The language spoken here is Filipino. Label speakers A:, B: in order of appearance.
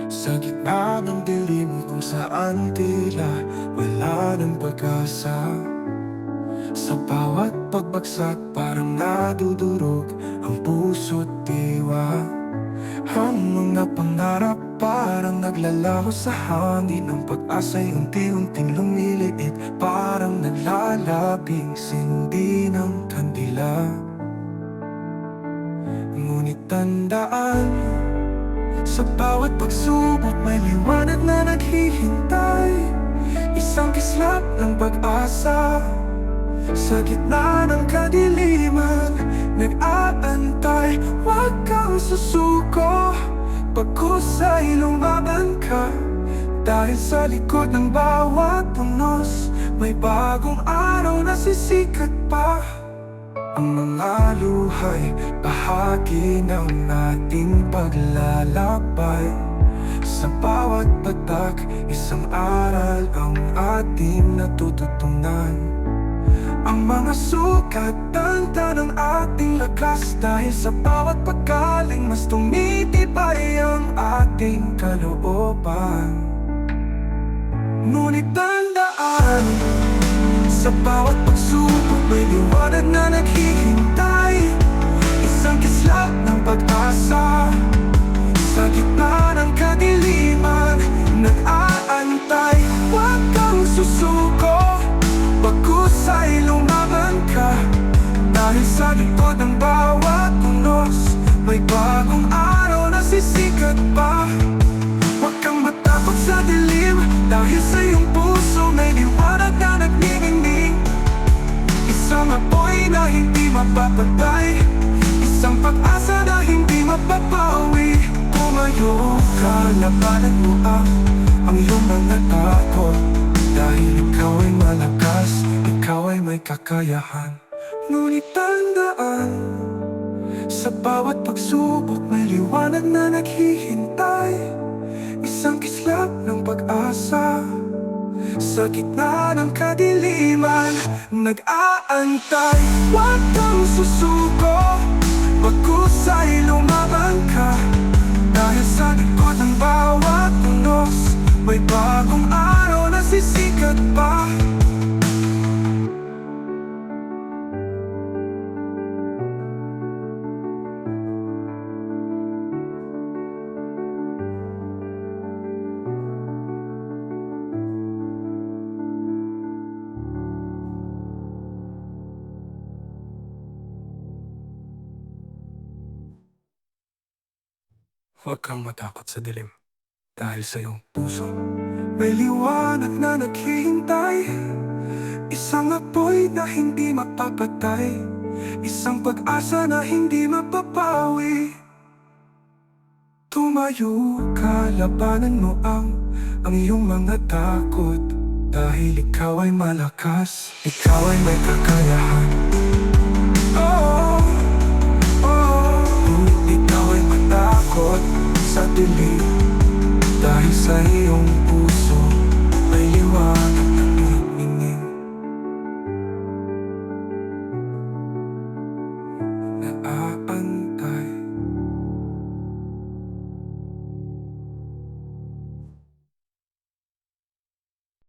A: Sa gitna ng dilim kung saan tila wala ng pag-asa. Sa bawat pagbagsak parang nadudurog ang puso't diwa. Ang mga pangarap parang naglalaho sa hangin. Ang pag-asa'y unti-unting lumiliit, parang nalalabing sindi ng kandila. Ngunit tandaan, sa bawat pagsubok may liwanag na naghihintay. Isang kislap ng pag-asa sa gitna ng kadiliman, nag-aantay. Huwag kang susuko, pagkusay lumaban ka. Dahil sa likod ng bawat punos, may bagong araw na sisikat pa. Ang mga luhay, bahagi ng ating paglalakbay. Sa bawat patak, isang aral ang ating natututunan. Ang mga sukat, tanda ng ating lakas. Dahil sa bawat paggaling, mas tumitibay ang ating kalooban. Ngunit tandaan, sa bawat pagsubok may liwanag na naghihintay. Isang kislap ng pag-asa sa gitna ng kadiliman, nag-aantay. Huwag kang susuko, pagkusay lumaban ka. Dahil sa likod ng bawat punos, may bagong araw na sisikat pa. Huwag kang matakot sa dilim, dahil sa iyong puso may liwanag na nagniningning. Isang apoy na hindi mapapatay, isang pag-asa na hindi mapapawi. Tumayo ka, labanan mo ang iyong mga takot. Dahil ikaw ay malakas, ikaw ay may kakayahan. Ngunit tandaan, sa bawat pagsubok may liwanag na naghihintay. Isang kislap ng pag-asa sa gitna ng kadiliman, nag-aantay. Huwag kang susuko, pagkusay lumaban ka. Dahil sa likod ng bawat punos, may bagong araw na sisikat pa. Huwag kang matakot sa dilim, dahil sa iyong puso may liwanag na naghihintay. Isang apoy na hindi mapapatay, isang pag-asa na hindi mapapawi. Tumayo ka, labanan mo ang iyong mga takot. Dahil ikaw ay malakas, ikaw ay may kakayahan. Oh, oh, ikaw ay matakot sa dilim, dahil sa iyong puso